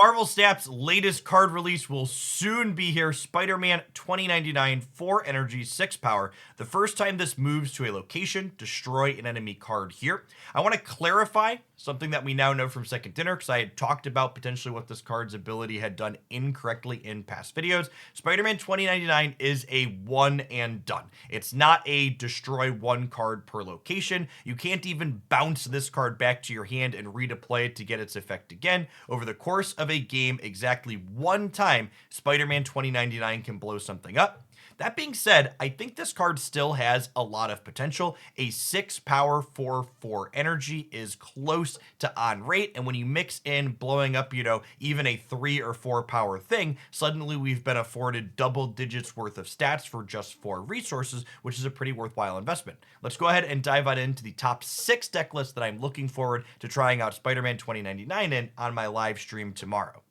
Marvel Snap's latest card release will soon be here. Spider-Man 2099, 4 energy, 6 power. The first time this moves to a location, destroy an enemy card here. I want to clarify something that we now know from Second Dinner, because I had talked about potentially what this card's ability had done incorrectly in past videos. Spider-Man 2099 is a one and done. It's not a destroy one card per location. You can't even bounce this card back to your hand and redeploy it to get its effect again. Over the course of a game, exactly one time, Spider-Man 2099 can blow something up. That being said, I think this card still has a lot of potential. A 6 power 4/4 energy is close to on rate, and when you mix in blowing up, even a 3 or 4 power thing, suddenly we've been afforded double digits worth of stats for just 4 resources, which is a pretty worthwhile investment. Let's go ahead and dive on into the top 6 deck lists that I'm looking forward to trying out Spider-Man 2099 in on my live stream tomorrow.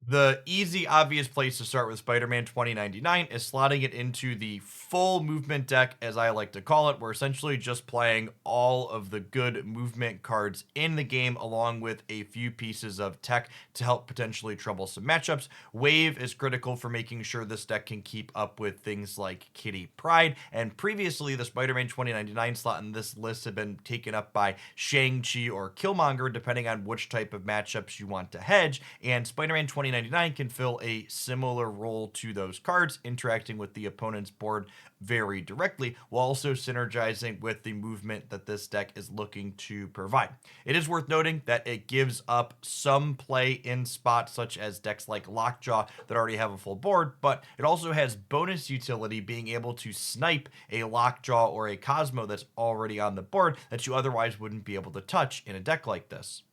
The easy, obvious place to start with Spider-Man 2099 is slotting it into the full movement deck, as I like to call it. We're essentially just playing all of the good movement cards in the game, along with a few pieces of tech to help potentially trouble some matchups. Wave is critical for making sure this deck can keep up with things like Kitty Pryde, and previously the Spider-Man 2099 slot in this list had been taken up by Shang-Chi or Killmonger, depending on which type of matchups you want to hedge, and Spider-Man 2099 can fill a similar role to those cards, interacting with the opponent's board very directly, while also synergizing with the movement that this deck is looking to provide. It is worth noting that it gives up some play in spots such as decks like Lockjaw that already have a full board, but it also has bonus utility, being able to snipe a Lockjaw or a Cosmo that's already on the board that you otherwise wouldn't be able to touch in a deck like this.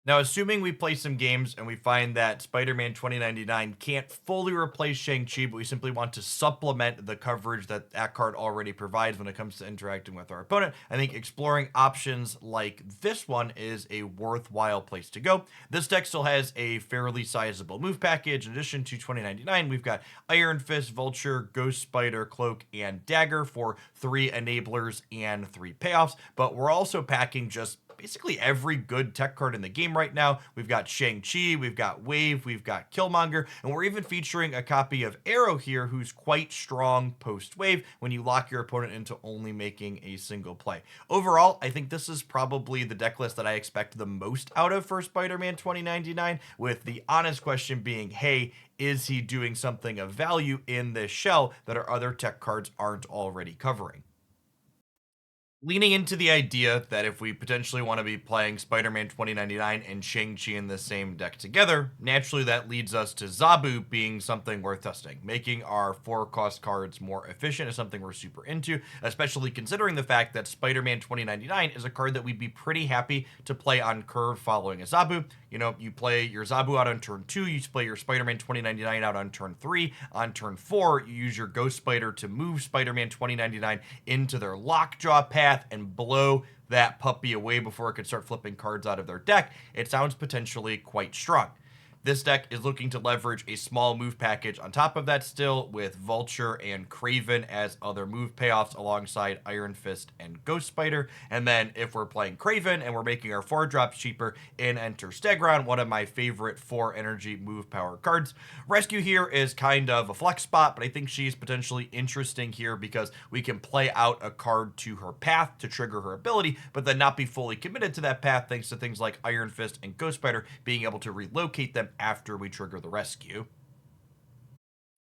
Now, assuming we play some games and we find that Spider-Man 2099 can't fully replace Shang-Chi, but we simply want to supplement the coverage that that card already provides when it comes to interacting with our opponent, I think exploring options like this one is a worthwhile place to go. This deck still has a fairly sizable move package. In addition to 2099, we've got Iron Fist, Vulture, Ghost Spider, Cloak, and Dagger for 3 enablers and 3 payoffs, but we're also packing just basically every good tech card in the game right now. We've got Shang-Chi, we've got Wave, we've got Killmonger, and we're even featuring a copy of Arrow here, who's quite strong post-wave when you lock your opponent into only making a single play. Overall, I think this is probably the deck list that I expect the most out of for Spider-Man 2099, with the honest question being, hey, is he doing something of value in this shell that our other tech cards aren't already covering? Leaning into the idea that if we potentially want to be playing Spider-Man 2099 and Shang-Chi in the same deck together, naturally that leads us to Zabu being something worth testing. Making our 4-cost cards more efficient is something we're super into, especially considering the fact that Spider-Man 2099 is a card that we'd be pretty happy to play on curve following a Zabu. You play your Zabu out on turn 2, you play your Spider-Man 2099 out on turn 3. On turn 4, you use your Ghost Spider to move Spider-Man 2099 into their Lockjaw path and blow that puppy away before it could start flipping cards out of their deck. It sounds potentially quite strong. This deck is looking to leverage a small move package on top of that still, with Vulture and Kraven as other move payoffs alongside Iron Fist and Ghost Spider. And then if we're playing Kraven and we're making our 4 drops cheaper, in enter Stegron, one of my favorite 4 energy move power cards. Rescue here is kind of a flex spot, but I think she's potentially interesting here because we can play out a card to her path to trigger her ability, but then not be fully committed to that path thanks to things like Iron Fist and Ghost Spider being able to relocate them after we trigger the rescue.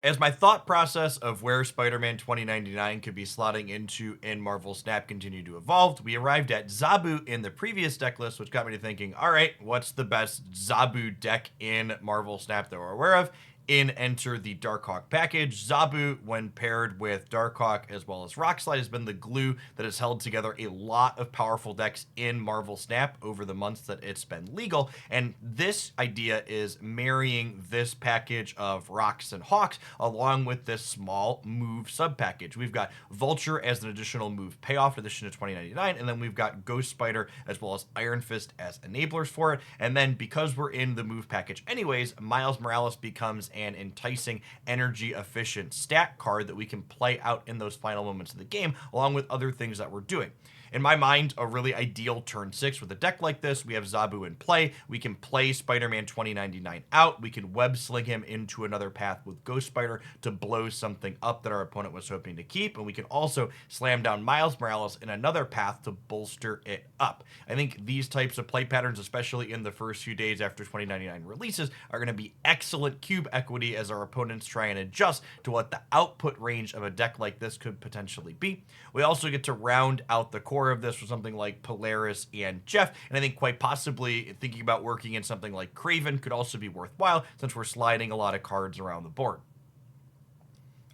As my thought process of where Spider-Man 2099 could be slotting into in Marvel Snap continued to evolve, we arrived at Zabu in the previous deck list, which got me to thinking, all right, what's the best Zabu deck in Marvel Snap that we're aware of? In enter the Darkhawk package. Zabu, when paired with Darkhawk as well as Rockslide, has been the glue that has held together a lot of powerful decks in Marvel Snap over the months that it's been legal, and this idea is marrying this package of Rocks and Hawks along with this small move sub package. We've got Vulture as an additional move payoff in addition to 2099, and then we've got Ghost Spider as well as Iron Fist as enablers for it, and then because we're in the move package anyways, Miles Morales becomes an enticing energy efficient stat card that we can play out in those final moments of the game along with other things that we're doing. In my mind, a really ideal turn 6 with a deck like this. We have Zabu in play. We can play Spider-Man 2099 out. We can web sling him into another path with Ghost Spider to blow something up that our opponent was hoping to keep. And we can also slam down Miles Morales in another path to bolster it up. I think these types of play patterns, especially in the first few days after 2099 releases, are going to be excellent cube equity as our opponents try and adjust to what the output range of a deck like this could potentially be. We also get to round out the core of this with something like Polaris and Jeff, and I think quite possibly thinking about working in something like Kraven could also be worthwhile since we're sliding a lot of cards around the board.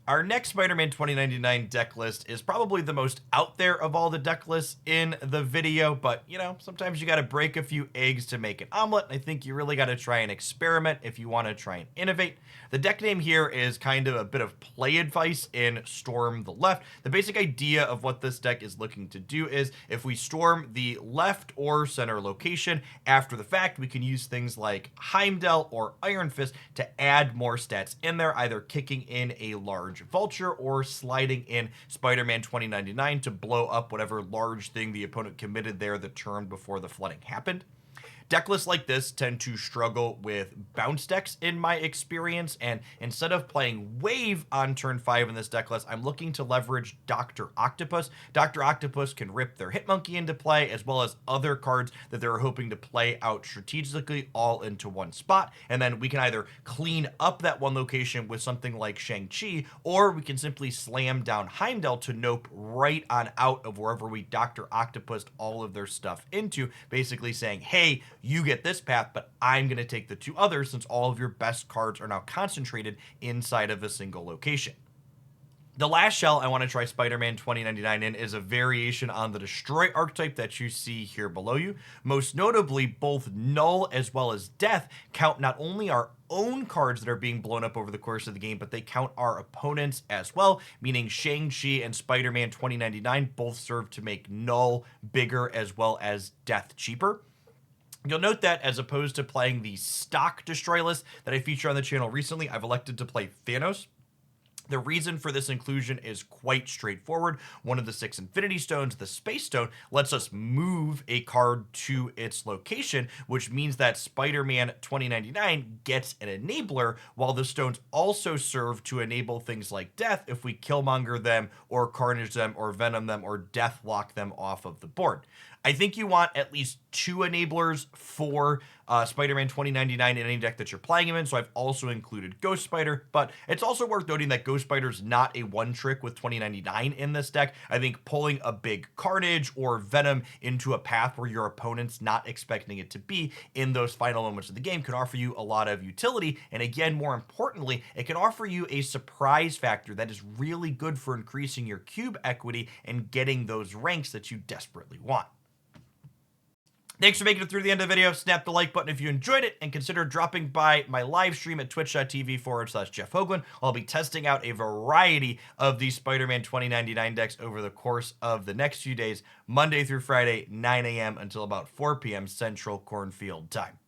Our next Spider-Man 2099 deck list is probably the most out there of all the deck lists in the video, but you know, sometimes you got to break a few eggs to make an omelet. I think you really got to try and experiment if you want to try and innovate. The deck name here is kind of a bit of play advice in Storm the Left. The basic idea of what this deck is looking to do is if we storm the left or center location after the fact, we can use things like Heimdall or Iron Fist to add more stats in there, either kicking in a large Vulture or sliding in Spider-Man 2099 to blow up whatever large thing the opponent committed there the turn before the flooding happened. Deck lists like this tend to struggle with bounce decks in my experience, and instead of playing Wave on turn 5 in this deck list, I'm looking to leverage Dr. Octopus. Dr. Octopus can rip their Hitmonkey into play, as well as other cards that they're hoping to play out strategically all into one spot, and then we can either clean up that one location with something like Shang-Chi, or we can simply slam down Heimdall to nope right on out of wherever we Dr. Octopus all of their stuff into, basically saying, hey, you get this path, but I'm going to take the two others since all of your best cards are now concentrated inside of a single location. The last shell I want to try Spider-Man 2099 in is a variation on the Destroy archetype that you see here below you. Most notably, both Null as well as Death count not only our own cards that are being blown up over the course of the game, but they count our opponents as well, meaning Shang-Chi and Spider-Man 2099 both serve to make Null bigger as well as Death cheaper. You'll note that as opposed to playing the stock Destroy list that I feature on the channel recently, I've elected to play Thanos. The reason for this inclusion is quite straightforward. One of the 6 Infinity Stones, the Space Stone, lets us move a card to its location, which means that Spider-Man 2099 gets an enabler, while the stones also serve to enable things like Death if we Killmonger them, or Carnage them, or Venom them, or Deathlock them off of the board. I think you want at least 2 enablers for Spider-Man 2099 in any deck that you're playing him in, so I've also included Ghost Spider, but it's also worth noting that Ghost Spider's not a one-trick with 2099 in this deck. I think pulling a big Carnage or Venom into a path where your opponent's not expecting it to be in those final moments of the game can offer you a lot of utility, and again, more importantly, it can offer you a surprise factor that is really good for increasing your cube equity and getting those ranks that you desperately want. Thanks for making it through the end of the video. Snap the like button if you enjoyed it, and consider dropping by my live stream at twitch.tv/Jeff Hoagland. I'll be testing out a variety of these Spider-Man 2099 decks over the course of the next few days, Monday through Friday, 9 a.m. until about 4 p.m. Central Cornfield time.